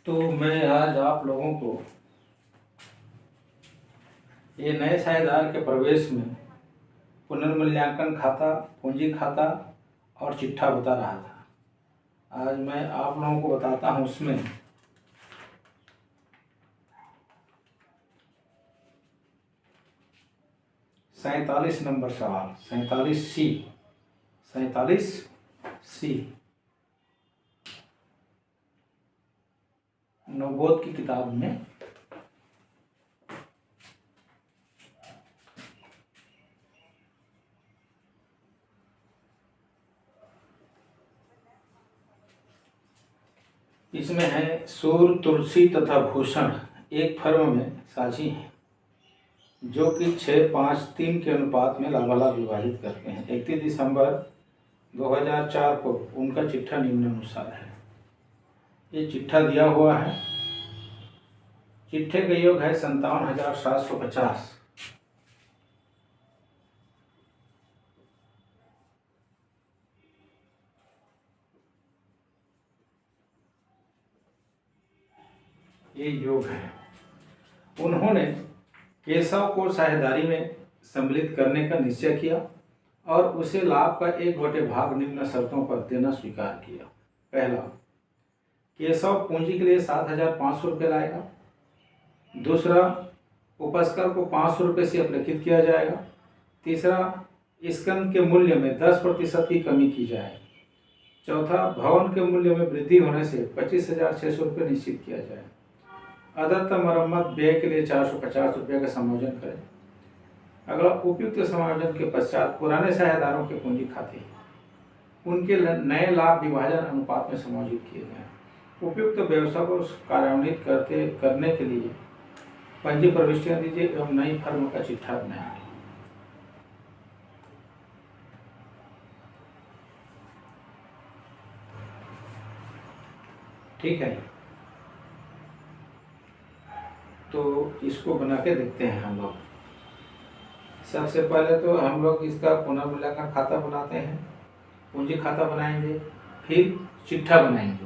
तो मैं आज आप लोगों को ये नए साझेदार के प्रवेश में पुनर्मूल्यांकन खाता, पूंजी खाता और चिट्ठा बता रहा था। आज मैं आप लोगों को बताता हूँ उसमें 47 नंबर सवाल 47C नवबोध की किताब में इसमें है सूर, तुलसी तथा भूषण एक फर्म में साझी हैं जो कि 6-5-3 के अनुपात में लाभालाभ विभाजित करते हैं। 31 दिसंबर 2004 को उनका चिट्ठा निम्नानुसार है। ये चिट्ठा दिया हुआ है। चिट्ठे का योग है 57,750। ये योग है। उन्होंने केशव को साझेदारी में सम्मिलित करने का निश्चय किया और उसे लाभ का 1/भाग निम्न शर्तों पर देना स्वीकार किया। पहला, केशव पूंजी के लिए 7,500 रुपये लाएगा। दूसरा, उपस्कर को 500 रुपये से अपलिखित किया जाएगा। तीसरा, स्कंद के मूल्य में 10% की कमी की जाए। चौथा, भवन के मूल्य में वृद्धि होने से 25,600 रुपये निश्चित किया जाए। अदत्त मरम्मत व्यय के लिए 450 रुपये का समायोजन करें। अगला, उपयुक्त समायोजन के पश्चात पुराने साझेदारों के पूंजी खाते उनके नए लाभ विभाजन अनुपात में समायोजित किए जाएं। उपयुक्त व्यवसाय को कार्यान्वित करने के लिए पंजी प्रविष्टियां दीजिए एवं नई फर्म का चिट्ठा बनाएंगे। ठीक है, तो इसको बना के देखते हैं हम लोग। सबसे पहले तो हम लोग इसका पुनर्मूल्यांकन खाता बनाते हैं, पूंजी खाता बनाएंगे, फिर चिट्ठा बनाएंगे।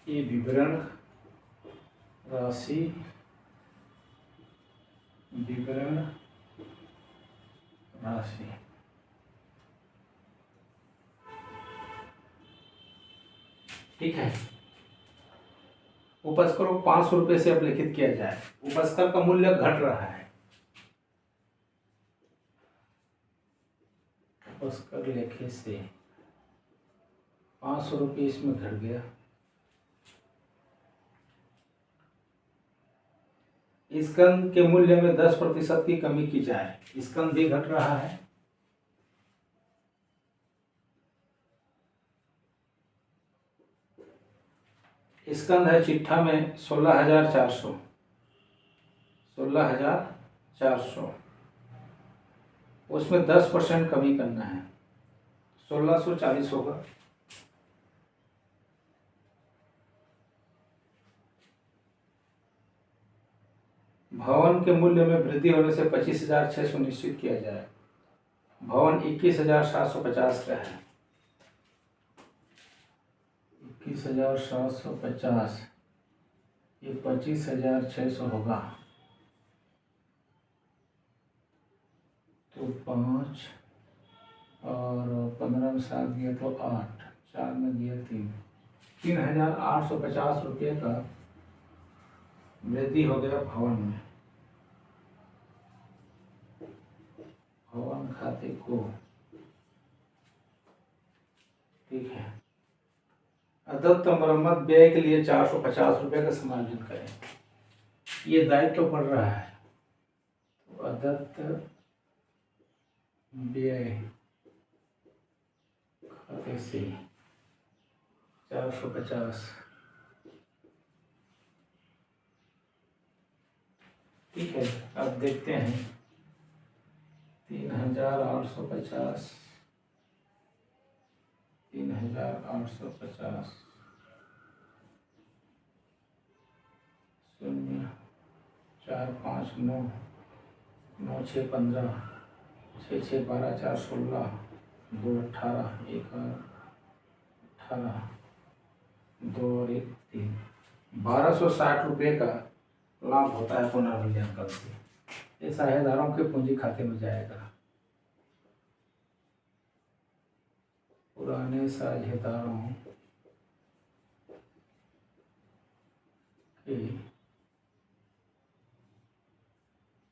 ये विवरण राशि ठीक है। उपस्कर को 500 रुपये से अपलिखित किया जाए। उपस्कर का मूल्य घट रहा है। उपस्कर लेखे से 500 रुपये इसमें घट गया। स्कंद के मूल्य में 10% की कमी की जाए। स्कंद भी घट रहा है। स्कंद है चिट्ठा में 16,400। उसमें 10% कमी करना है, 1,640 होगा। भवन के मूल्य में वृद्धि होने से 25,600 निश्चित किया जाए। भवन 21,750 का है। 21,750, ये 25,600 होगा। तो 5 और 15 में 7 दिया तो 8, 4 में दिया 3,850 रुपये का वृद्धि हो गया भवन में। भवन खाते को, ठीक है। अदत्त मरम्मत व्यय के लिए 450 रुपये का समायोजन करें। ये दायित्व तो पड़ रहा है। तो अदत्त व्यय खाते से 450 ठीक है। अब देखते हैं 3850, 3850, 0, 4, 5, 9, 9, 6, 15, 6, 6, 12, 4, 16, 2, 18, 1, 18, 2 और 1, 3, 1260 रुपये का लाभ होता है पुनर्मूल्यांकन से। ये साझेदारों के पूंजी खाते में जाएगा। पुराने साझेदारों के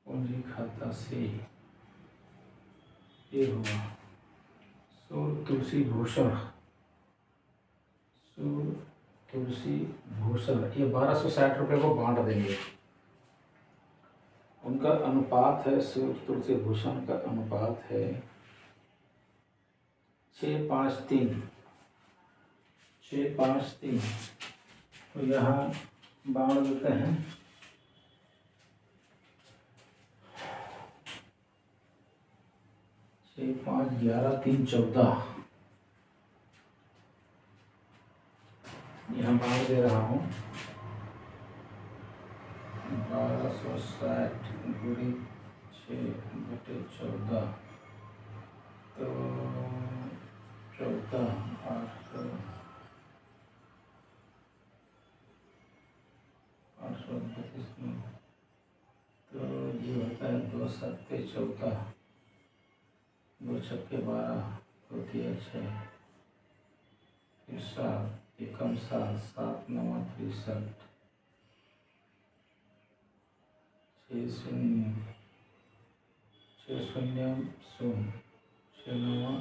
पूंजी खाता से ये हुआ सूर्य तुलसी भूषण, सूर्य तुलसी भूषण, ये 1260 रुपये को बांट देंगे। उनका अनुपात है, सूर्य तुलसी भूषण का अनुपात है 6-5-3, 6-5-3। तो यहाँ बांट देते हैं 6, 5, 11, 3, 14। यहाँ बांट दे रहा हूँ 1260 गुणित 6/14, तो 14, 832, तो ये होता है 2 7 14, 2 6 12 होती है 6, फिर 7 एकम 7, 7 9 63, 6 0 6 0 0, 6 9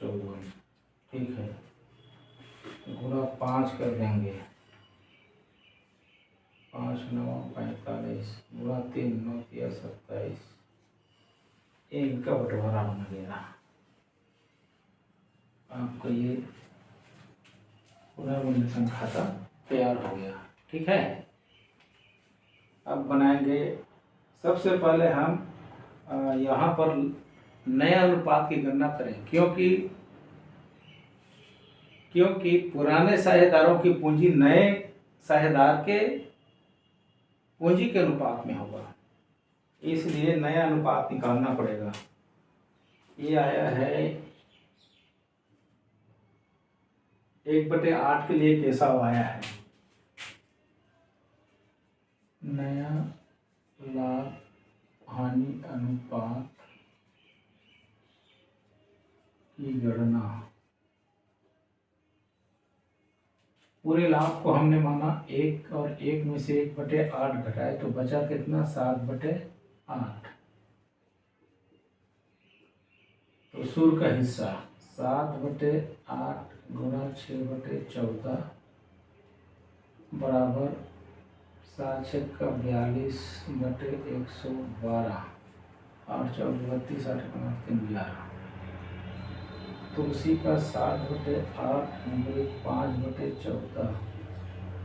54। ठीक है, गुणा 5 कर देंगे, 5 9 45, गुणा 3 9 3 27। इनका बंटवारा बन गया। आपका ये पुनर्मूल्यांकन खाता तैयार हो गया। ठीक है, अब बनाएंगे। सबसे पहले हम यहाँ पर नए अनुपात की गणना करें, क्योंकि पुराने साझेदारों की पूंजी नए साझेदार के पूंजी के अनुपात में होगा, इसलिए नया अनुपात निकालना पड़ेगा। ये आया है 1/8 के लिए कैसा आया है। नया लाभ हानि अनुपात की गणना, पूरे लाभ को हमने माना 1 और 1 में से 1/8 घटाए तो बचा कितना 7/8। तो सूर्य का हिस्सा 7/8 गुणा 6/14 बराबर 7 6 का 42/112, 8 4 32, 8 3 11। तुलसी का 7/8 गुणित 5/14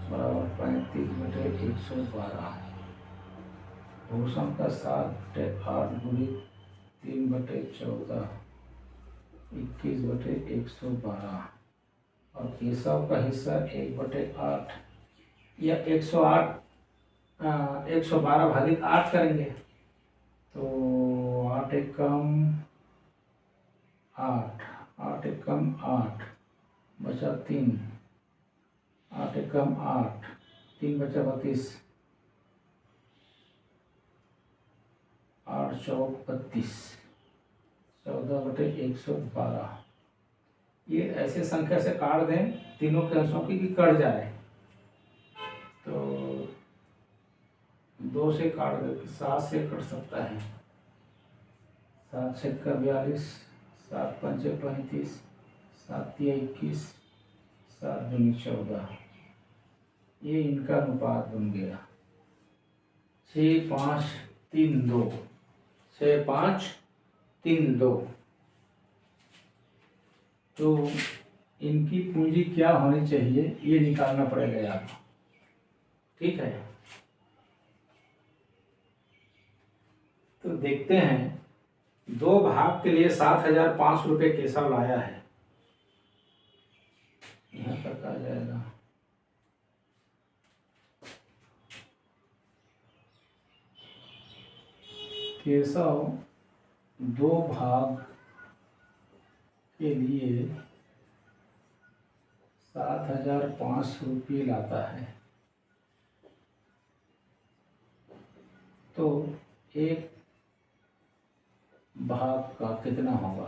बराबर 35/112। भूषण का 7/8 गुणित 3/14 21/112। और केशव का हिस्सा 1/8 या 108, 112 भागित 8 करेंगे तो 8 एकम 8, 8 एकम 8 बचा 3, 8 एकम 8, 3 बचा 32, 8 चौक 32, 14/112। ये ऐसे संख्या से काट दें तीनों के अंशों की कि कट जाए, तो 2 से काट दे, 7 से कट सकता है, 7 6 का 42, 7 5 35, 7 3 21, 7 दूनी 14। ये इनका अनुपात बन गया 6-5-3-2, 6-5-3-2। तो इनकी पूंजी क्या होनी चाहिए ये निकालना पड़ेगा आपको। ठीक है, तो देखते हैं, 2 भाग के लिए 7,500 रुपये केशव लाया है। यहाँ तक आ जाएगा। केशव 2 भाग के लिए 7,500 रुपये लाता है, तो एक भाग का कितना होगा?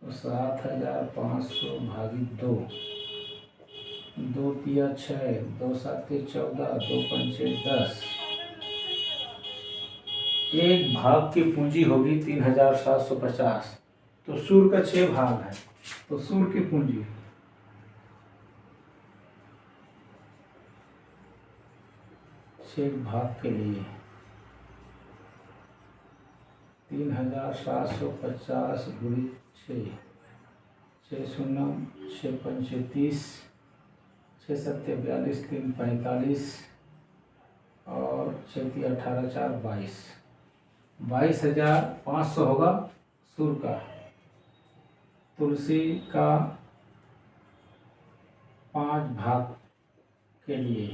तो 7,500 भागित 2, 2 तिया 6, 2 साते 14, 2 पंचे 10। एक भाग की पूंजी होगी 3,750। तो सूर्य का 6 भाग है, तो सूर्य की पूंजी 6 भाग के लिए 3,750 गुणित 6, 6 शून्य 6 पंचे 30, 6 सत्ते 42, 3 45 और 6 तिया 18, 4 22। 22,500 होगा सूर्य का। तुलसी का 5 भाग के लिए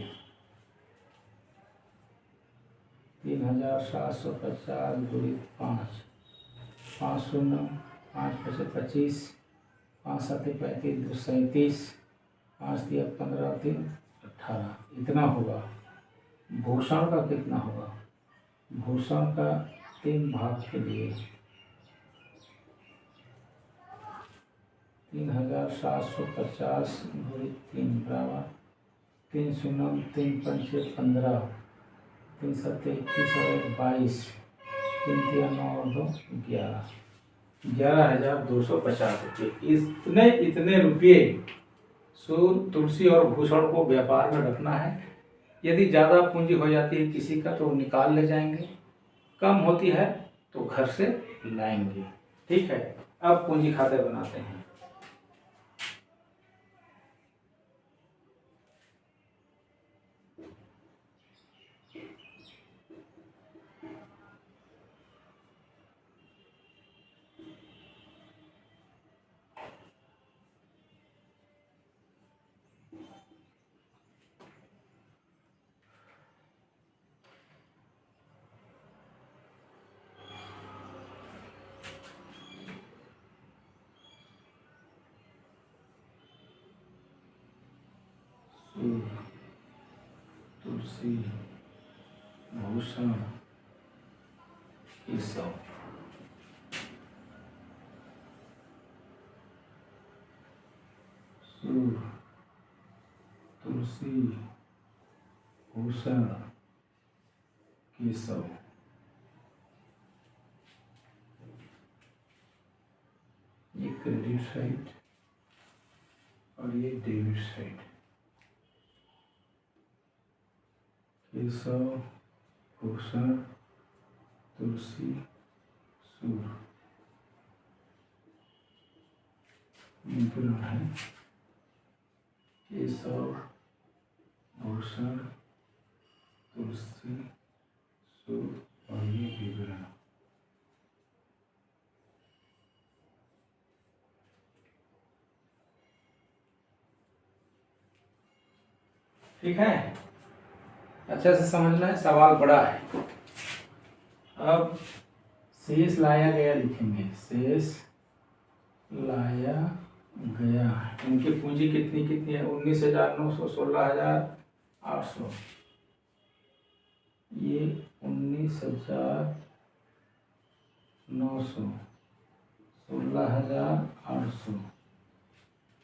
3,750 गुणित 5, 5 शून्य 5 पचे 25, 5 सत्ते 35, 2 37, 5 तिया 15, 3 18। इतना होगा। भूषण का कितना होगा? भूषण का 3 भाग के लिए 3,750 गुणित 3 बराबर 3 शून्य 3 पंचे 15, 3 सत्ते 21 और 1 22, 3 तिया 9 और 2 11, 11,250 रुपये। इतने रुपये सूर्य, तुलसी और भूषण को व्यापार में रखना है। यदि ज़्यादा पूंजी हो जाती है किसी का तो निकाल ले जाएंगे, कम होती है तो घर से लाएंगे। ठीक है, अब पूंजी खाते बनाते हैं। तुलसी, भूषण, केशव। सूर्य, तुलसी, भूषण, केशव। ये क्रेडिट साइड और ये डेबिट साइड। केशव, भूषण, तुलसी, सूर्य। विवरण है केशव, भूषण, तुलसी, सूर्य और ये विवरण। ठीक है, अच्छे से समझना है, सवाल बड़ा है। अब शेष लाया गया लिखेंगे। शेष लाया गया, इनकी पूंजी कितनी कितनी है? 19,900, 16,800। ये 19,900, 16,800,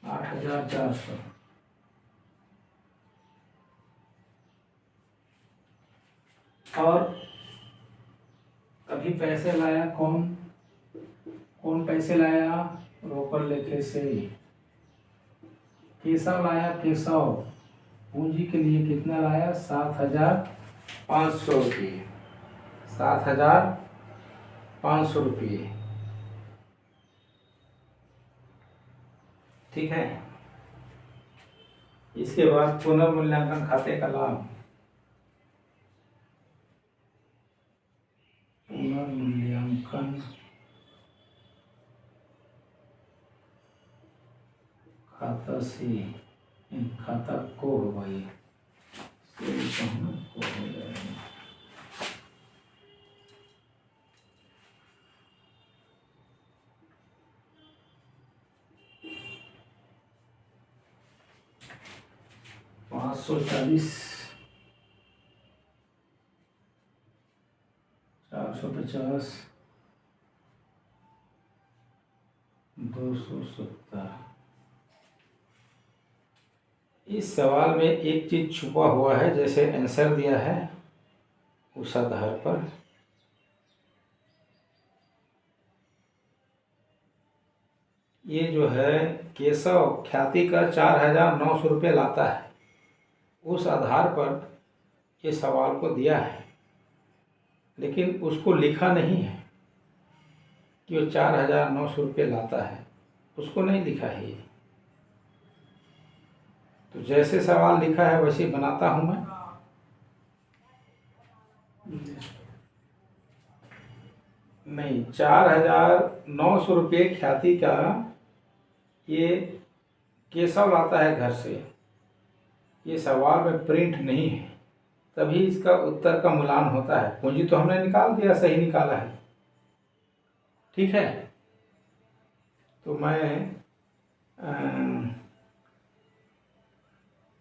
8,400। और अभी पैसे लाया कौन कौन? पैसे लाया रोकड़ लेखे से। केशव लाया, केशव पूंजी के लिए कितना लाया? 7,500 रुपये। 7,500 रुपये। ठीक है, इसके बाद पुनर्मूल्यांकन खाते का लाभ। पुनर्मूल्यांकन खाता से खाता को होगा ये से को हो जाएगा। पाँच सौ 450 270। इस सवाल में एक चीज छुपा हुआ है, जैसे आंसर दिया है उस आधार पर ये जो है केशव ख्याति का 4,900 रुपये लाता है, उस आधार पर ये सवाल को दिया है, लेकिन उसको लिखा नहीं है कि वो 4,900 रुपये लाता है, उसको नहीं लिखा है ये। तो जैसे सवाल लिखा है वैसे बनाता हूँ मैं। नहीं, 4,900 रुपये ख्याति का ये केशव लाता है घर से, ये सवाल में प्रिंट नहीं है, तभी इसका उत्तर का मूल्यांकन होता है। पूंजी तो हमने निकाल दिया, सही निकाला है, ठीक है। तो मैं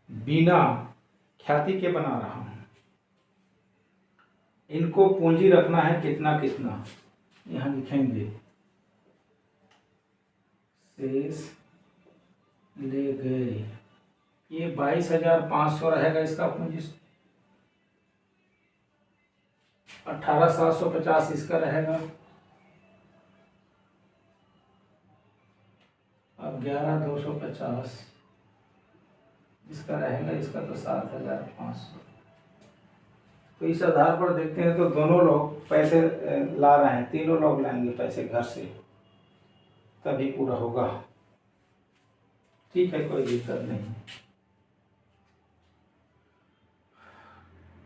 बिना ख्याति के बना रहा हूँ। इनको पूंजी रखना है कितना कितना, यहाँ लिखेंगे शेष ले गए, ये 22,500 रहेगा इसका पूंजी। 18,750 इसका रहेगा। अब 11,250 इसका रहेगा, इसका तो 7,500। तो इस आधार पर देखते हैं तो दोनों लोग पैसे ला रहे हैं, तीनों लोग लाएंगे पैसे घर से, तभी पूरा होगा। ठीक है, कोई दिक्कत नहीं।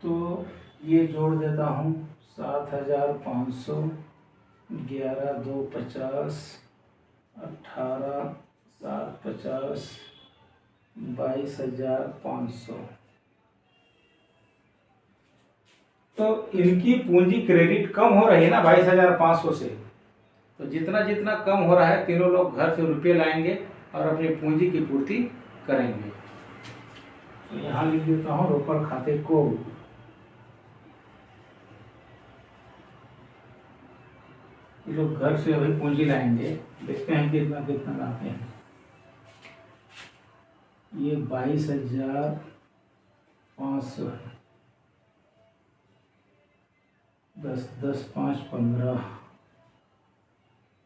तो ये जोड़ देता हूँ 7,500, 11,250, 18,750, 22,500। तो इनकी पूंजी क्रेडिट कम हो रही है ना 22,500 से, तो जितना जितना कम हो रहा है तीनों लोग घर से रुपये लाएंगे और अपनी पूंजी की पूर्ति करेंगे। तो यहाँ लिख देता हूँ रोकड़ खाते को। ये लोग घर से अभी पूंजी लाएंगे, देखते हैं कितना कितना लाते हैं। ये 22,500 है। 10 10 5 15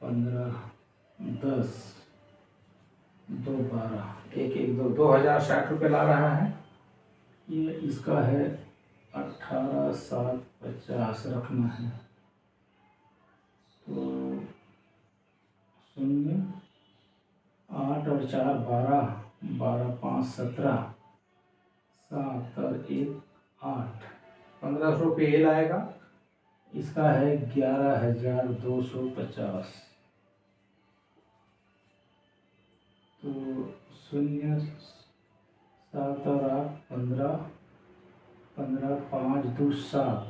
15 10 2 12 1 1 2 2,060 रुपये ला रहा है। ये इसका है 18,750 रखना है। तो 0 8 और 4 12 12 5 17 7 और 1 8 1500 रुपये ये लाएगा। इसका है 11,250। तो 0 7 और 8 15 15 5 2 7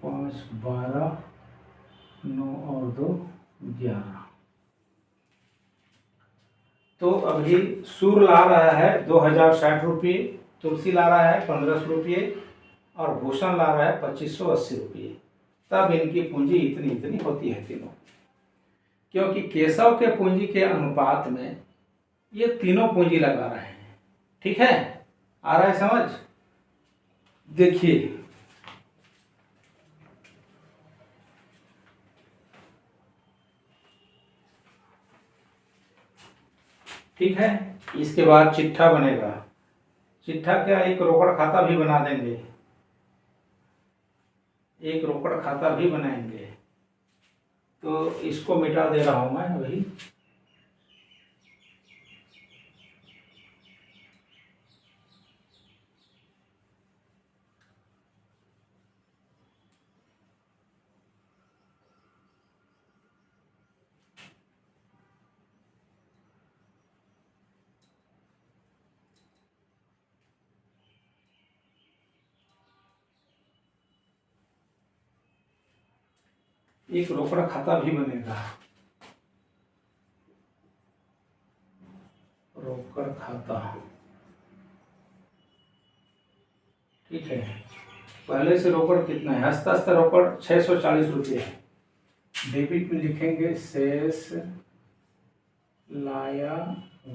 5 12 9 और 2 11। तो अभी सूर ला रहा है 2,060 रुपये, तुलसी ला रहा है 1,500 रुपये और भूषण ला रहा है 2,580 रुपये। तब इनकी पूंजी इतनी इतनी होती है तीनों, क्योंकि केशव के पूंजी के अनुपात में ये तीनों पूंजी लगा रहे हैं। ठीक है, आ रहा है समझ? देखिए ठीक है, इसके बाद चिट्ठा बनेगा। चिट्ठा क्या, एक रोकड़ खाता भी बना देंगे, एक रोकड़ खाता भी बनाएंगे। तो इसको मिटा दे रहा हूं मैं अभी। एक रोकड़ खाता भी बनेगा, रोकड़ खाता। ठीक है, पहले से रोकड़ कितना है, हस्ताक्षर रोकड़ 640 रुपये है। डेबिट में लिखेंगे शेष लाया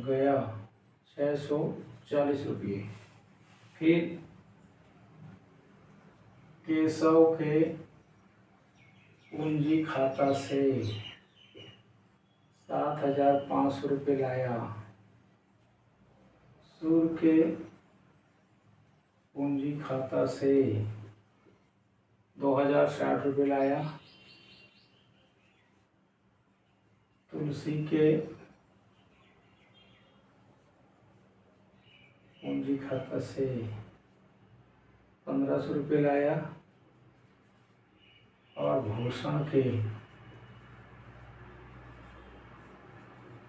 गया 640 रुपये। फिर केशव के पूंजी खाता से 7500 रुपये लाया। सूर्य के पूंजी खाता से 2060 रुपये लाया। तुलसी के पूंजी खाता से 1500 रुपये लाया। और भूषण के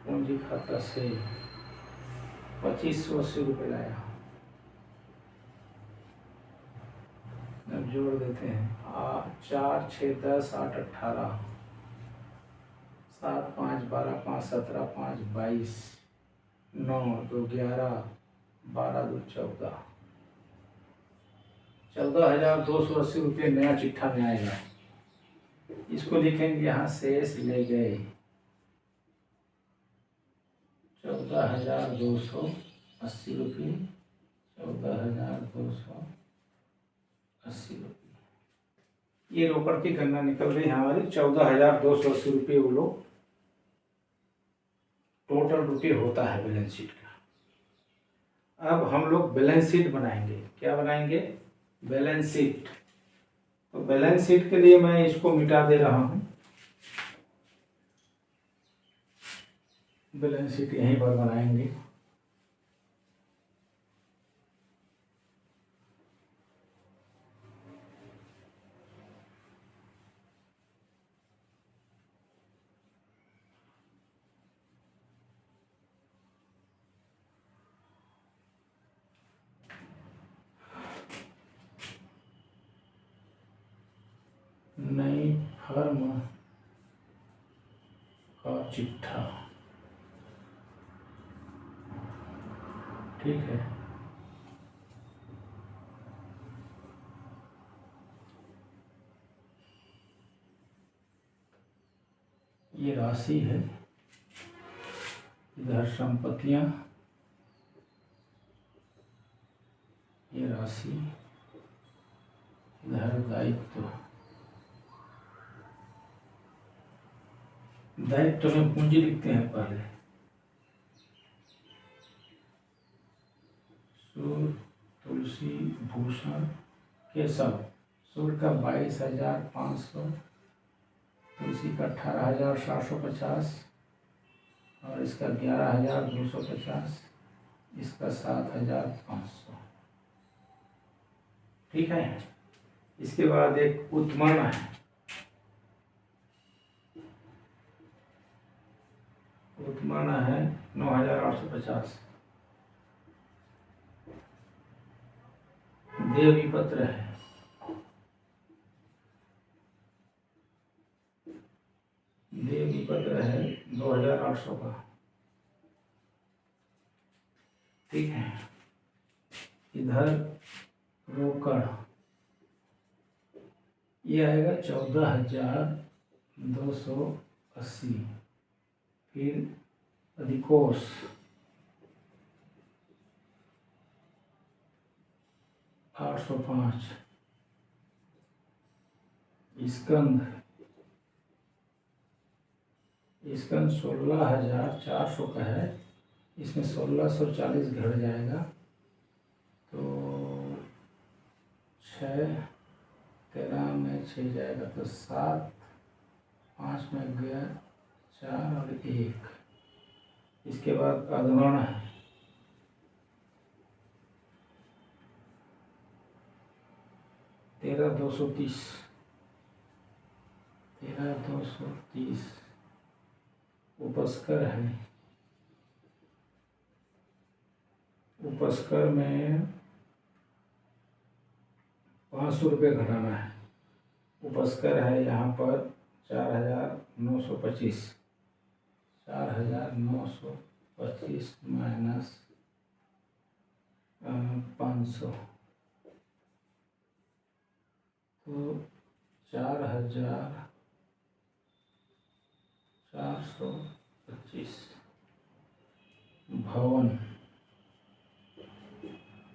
पूंजी खाता से 2580 रुपये लाया। अब जोड़ देते हैं, 4 6 10 8 18, 7 5 12 5 17 5 22, 9 2 11, 12 2 14, 14,280 रुपये नया चिट्ठा में आएगा। इसको लिखेंगे यहाँ शेष ले गए 14,280 रुपये, 14,280 रुपये। ये रोकड़ की गणना निकल रही है हमारी 14,280 रुपये वो लोग टोटल रुपये होता है बैलेंस शीट का। अब हम लोग बैलेंस शीट बनाएंगे। क्या बनाएंगे? Balance sheet. तो बैलेंस शीट के लिए मैं इसको मिटा दे रहा हूँ। बैलेंस शीट यहीं पर बनाएंगे। नई फर्म का चिट्ठा। ठीक है, ये राशि है, इधर संपत्तियां, ये राशि, इधर दायित्व। दायित्व में पूंजी लिखते हैं पहले। सूर्य, तुलसी, भूषण, केशव। सूर्य का 22,500, तुलसी का 18,750 और इसका 11,250, इसका 7,500। ठीक है, इसके बाद एक उत्मन है। उत्मन है 9,850। देवी पत्र है, देवी पत्र है 2,800 का। ठीक है, इधर रोकड़ ये आएगा 14,280। फिर अधिकोष $805। स्कंद 16,400 का है, इसमें 1,640 घट जाएगा तो 6 13 में 6 जाएगा तो 7, 5 में गया 4 और 1। इसके बाद अधमण है, 13,230। 13,230। उपस्कर है, उपस्कर में 500 रुपये घटाना है। उपस्कर है यहाँ पर 4925 4925 माइनस 500 तो 4425।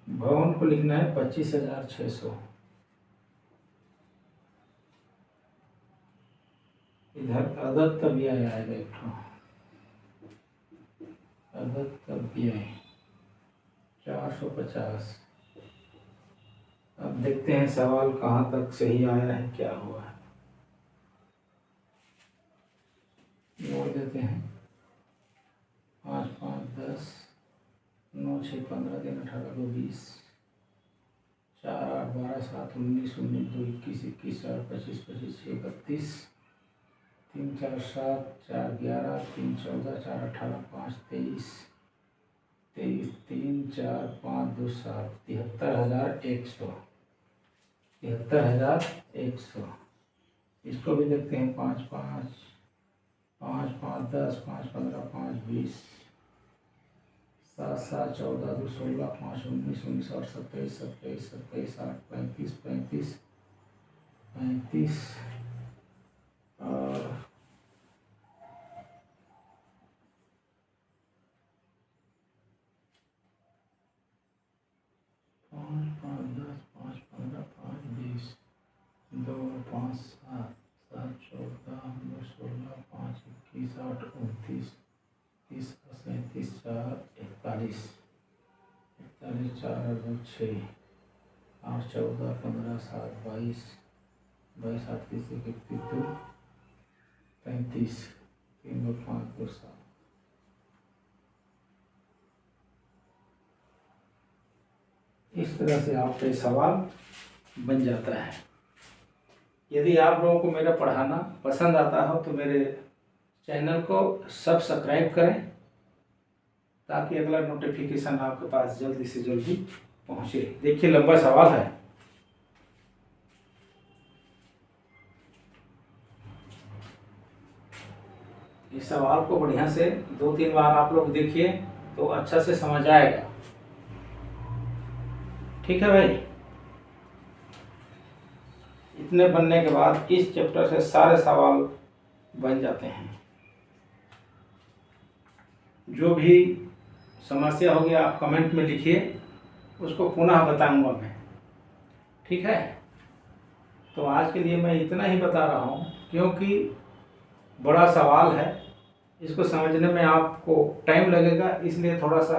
भवन को लिखना है 25,600। इधर अदद का व्यय आएगा एक ठो, अदद का व्यय 450। अब देखते हैं सवाल कहाँ तक सही आया है, क्या हुआ है। जोड़ देते हैं 5 5 10 9 6 15 3 18 2 20 4 8 12 7 19 19 2 21 21 4 25 25 6 31 3 4 7 4 11 3 14 4 18 5 23 23 3 4 5 2 7 73,100 73,100। इसको भी देखते हैं 5 5 5 5 10 5 15 5 20 7 7 14 2 16 5 19 19 और 27 27 27 8 35 35 35 और 5 5 10 5 15 5 20 2 5 7 7 14 2 16 5 21 8 29 30 37 4 41 41 4 2 6 8 14 15 7 22 22 8 30 31 2 35 3 2 5 2 7। इस तरह से आपका सवाल बन जाता है। यदि आप लोगों को मेरा पढ़ाना पसंद आता हो तो मेरे चैनल को सब्सक्राइब करें, ताकि अगला नोटिफिकेशन आपके पास जल्दी से जल्दी पहुंचे। देखिए लंबा सवाल है। इस सवाल को बढ़िया से 2-3 बार आप लोग देखिए तो अच्छा से समझ आएगा। ठीक है भाई। इतने बनने के बाद इस चैप्टर से सारे सवाल बन जाते हैं। जो भी समस्या होगी आप कमेंट में लिखिए, उसको पुनः बताऊंगा मैं। ठीक है। तो आज के लिए मैं इतना ही बता रहा हूँ, क्योंकि बड़ा सवाल है, इसको समझने में आपको टाइम लगेगा, इसलिए थोड़ा सा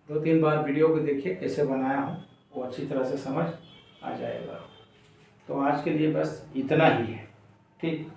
2-3 बार वीडियो को देखिए कैसे बनाया हूँ, वो अच्छी तरह से समझ आ जाएगा। तो आज के लिए बस इतना ही है। ठीक।